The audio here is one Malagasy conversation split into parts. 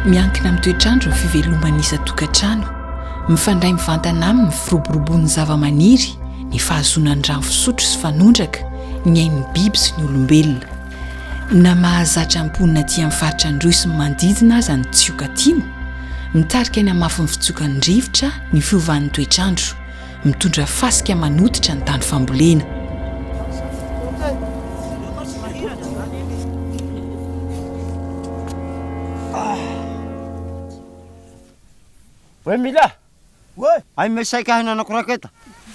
miankina amin'ny toetrandro ny fivelomanisa tokantrano mifandray mivantana aminy firoboroboan'ny zavamaniry ny fahazonany rano fisotro sy fanondraka ny ain'ny biby sy ny olombelona na mahazatra amponina aty amin'ny faritra androy sy ny manodidina aza ny tsioka timo mitarika ny amafin'ny fitsokan'ny rivotra ny fiovan'ny toetrandro mitondra fasika manototra ny tany fambolena Oe Mila. Oe, ai mesaika hinanako raketa.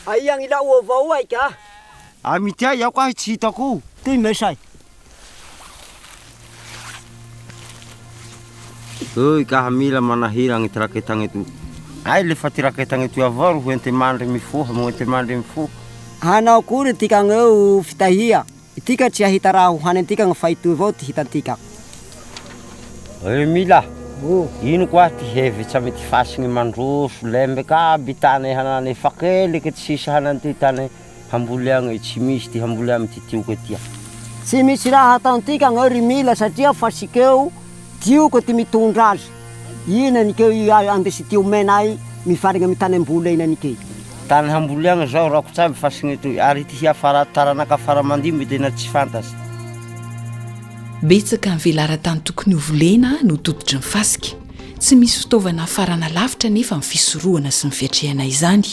Ai ang ila uovao ai ka. Amitia yaho ka tsy hitako. Ty mesai. Oi ka Mila manahira gny raketagny eto. Ai le faty raketagny eto avao ho ente mandry mifoha, mo ente mandry mifoha. Hanao kory tika ngeu fitahia. Itika tsy ahita raha hohany tika gny fahito avao ty hitantika. Oe Mila. Ino koa ty hevitsy amy ty fasigny mandroso lembe ka bitane hanane fakely ke tsisy hananty tane hamboly agny tsy misy ty hamboly amy ty tioka tia. Tsy misy raha ataontika ngeu ry Mila satria fasikeo tioka ty mitondra azy. Ina nikeo andesi tio menay mifarigna amy tany amboly ina nikeo. Tany hamboly agny zao rakotsaby fasigny toy ary ty hiafara taranaka fara mandimby tena tsy fantasy. Betsaka ny velaran-tany tokony hovolena no tototry ny fasika tsy misy fitaovana farana lavitra nefa ny fisorohana sy ny fiatrehana izany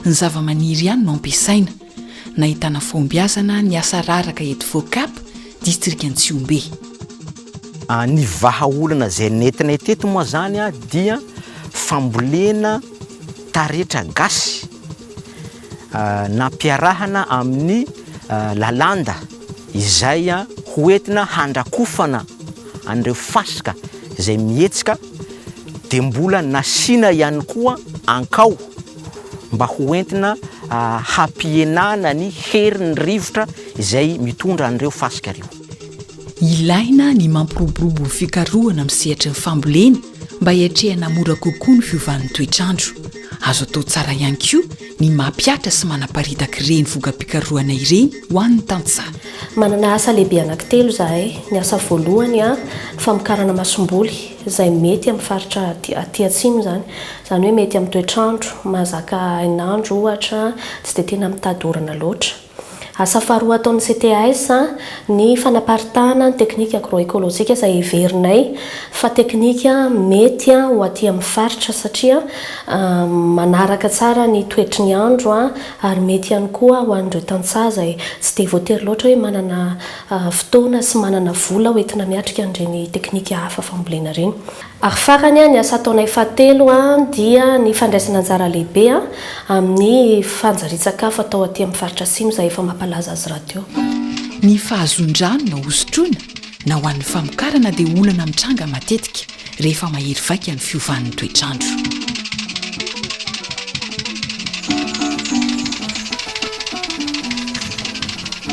ny zavamaniry ihany no ampiasaina nahitana fombiazana ny asa raraka eto Vocap distrika Antsiombe. Ny vahaolana zay nentina teto moa zany dia fambolena taretra gasy nampiarahana amin'ny lalanda izay hoentina handrakofana andreo fasika zay mihetsika de mbola nasina ihany koa ankao mba hoentina hampienana ny herin'ny rivotra izay mitondra andreo fasika reo. Ilaina ny mampiroborobo fikarohana misehatra ny fambolena mba hiatrehana mora kokoa ny fiovan'ny toetrandro. Azo atao tsara ihany koa ny mampiatra sy manaparitaka ireny vokam-pikarohana ireny ho an'ny tantsaha. Manana asa lehibe anankitelo zahay. Ny asa voalohany famokarana masomboly izay mety amin'ny faritra aty atsimo zany. Zany hoe mety amin'ny toetrandro mazaka ainandro ohatra tsy dia tena mitady orana loatra. Asa faharoa ataon'ny CTS ny fanaparitahana ny teknika agroekôlôjika izay heverinay fa teknika mety ho aty amin'ny faritra satria manaraka tsara ny toetry ny andro ary mety ihany koa ho an'ireo tantsaha izay tsy dia voatery loatra hoe manana fotoana sy manana vola hoentina miatrika an'ireny teknika hafa fambolena ireny. Ary farany ny asa ataonay fahatelo dia ny fandraisana anjara lehibe amin'ny fanjarian-tsakafo atao aty amin'ny faritra atsimo izay efa mampalaza azy radio. Ny fahazon-drano na hosotrona na ho an'ny famokarana dia olana mitranga matetika rehefa mahery vaika ny fiovan'ny toetrandro.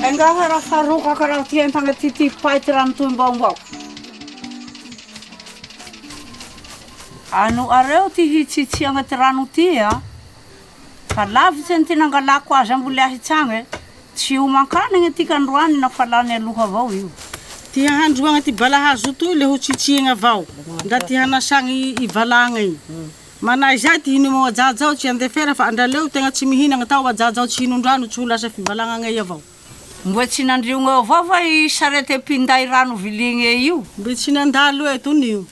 Engaha raha faroka karaha ty entagna ty paity rano toy mbaombao. Ano areo ty hitsitsy agnaty rano ty fa lavitsy ny tena angalako azy amboly ahitsagny tsy homan-kanagny ty kandroany na falany aloha avao io. Ty handroagna ty balahazo toy le ho tsitsihagna avao nda ty hanasagny ivalagna iny. Manay zay ty hino mo ajajao tsy andefera fa andaleo tegna tsy mihinagna tao ajajao tsy hinondrano tsy ho lasa fivalagna io avao. Mbo tsy nandriogna avao va i sarety mpinday rano viligny io. Mbo tsy nandalo eton'io.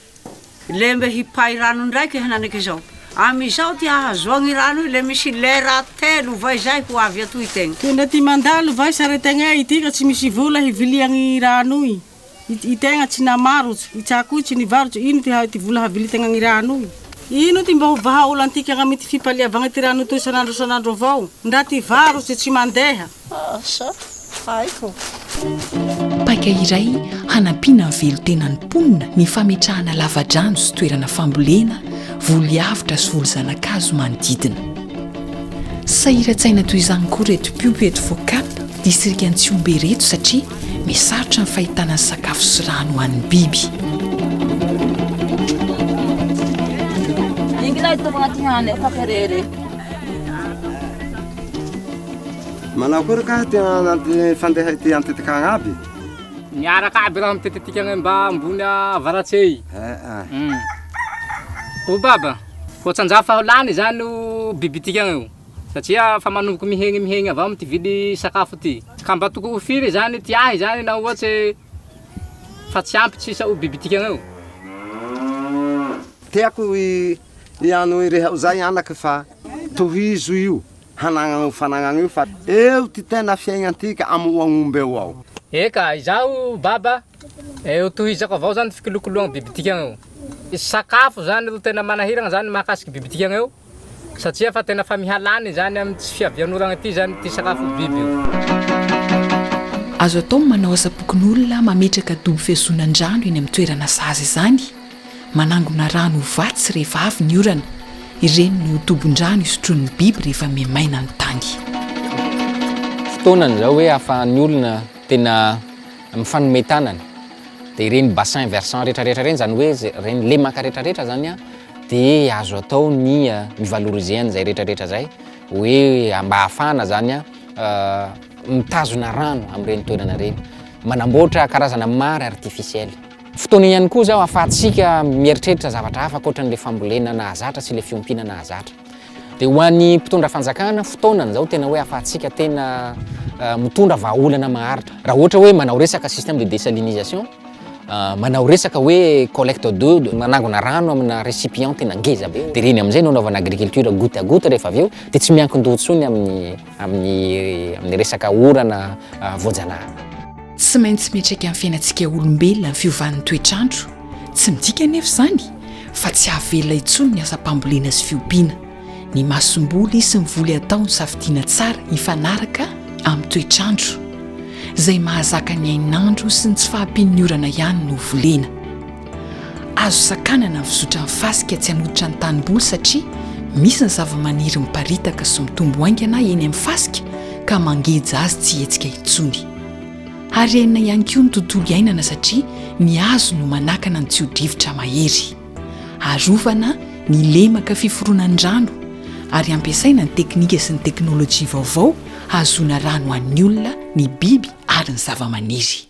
Lembe hipay rano ndraiky hananiky zao. Amizao ty ahazoagny rano le misy lera telo vai zay ho avy atoy tegna. Tena ty mandalo vai saretegna ity ka tsy misy vola hiviliagny rano i. Itegna tsy namarotsy, itsako tsy nivarotsy ino ty vola havilitegna ny rano i. Ino ty mba ho vahaolo antika agamy ty fipaliavagna ty rano toy sanandro avao. Nda ty varotsy tsy mandeha. Asa, haiko. Paika iray hanampiana ny velotenan'ny mponina ny fametrahana lavadrano sy toerana fambolena volyavitra sy volozanakazo manodidina. Sahiran-tsaina toy izany koa reto Piompio eto Vocap distrika Antsiombe reto satria misarotra ny fahitana ny sakafo sy rano ho an'ny biby. Manao kory ka ty fandeha ty antetikagna aby? Niaraka aby raha mitetetika mba ambony avaratsy. O baba, foatsanjafa ho lany zany o biby tika io. Satria fa manomboky mihegny avao amty vily sakafo ty. Ka mba toko ho firy zany ty ahy zany na ohatsy fa tsy ampy tsisa o biby tika io. Tiako iano ireha zay anaky fa tohizo io hanagna fanagna io fa eo ty tena fiaignatika amy agn'omby eo ao. Eka, izaho baba, eo tohizako avao zany fikolokoloagna biby tika io. Sakafo zany ro tena manahiragna zany mahakasiky biby tika io. Satria fa tena fa mihalany zany amin'ny tsy fiavian'oragna ty zany ty sakafo biby io. Azo atao manao asapokin'olona mametraka dobo fiazonan-drano eny amin'ny toerana sazy izany, manangona rano vatsy rehefa avy ny orana, ireny no tobon-drano isotroan'ny biby rehefa miamaina ny tany. Fotoanany zao hoe ahafahan'ny olona tena mifanome tanany, dia ireny bassin versant rehetrarehetra reny zany hoe reny lemaka rehetrarehetra zany a, dia azo atao ny mivaloriser zay rehetrarehetra zay, hoe mba ahafahana zany a mitazona rano amin'ireny toerana reny, manamboatra karazana mare artificiel. Fotoana ihany koa zao ahafahantsika mieritreritra zavatra hafa ankoatran'le fambolena nahazatra sy le fiompina nahazatra. Dia ho an'ny mpitondra fanjakana, fotoanany zao tena hoe ahafahantsika tena mitondra vahaolana maharitra. Raha ohatra hoe manao resaka système de désalinisation, manao resaka hoe collecte d'eau, manangona rano amina récipient tena ngeza be. Dia reny amin'izay no anaovana agriculture goutte à goutte rehefa avy eo, dia tsy miankin-doha tsony amin'ny resaka orana voajanahary. Tsy maintsy metraka amin'ny fiainantsika olombelona ny fiovan'ny toetrandro. Tsy midika nefa zany fa tsy hahavela intsony ny asam-pambolena sy fiompiana. Ny masom-boly sy ny voly atao ny safidiana tsara hifanaraka amin'ny toetrandro, izay mahazaka ny ainandro sy ny tsy fahampian'ny orana ihany no volena. Azo sakanana ny fizotra ny fasika tsy hanoditra ny tanimboly satria misy ny zava-maniry miparitaka sy mitombo haingana eny amin'ny fasika ka mangeja azy tsy hetsika intsony. Ary enina ihany koa ny tontolo iainana satria ny hazo no manakana ny tsiodrivotra mahery. Arovana ny lemaka fiforonan'ny rano ary ampiasaina ny teknika sy ny teknôlôjia vaovao hahazoana rano an'ny olona, ny biby ary ny zava-maniry.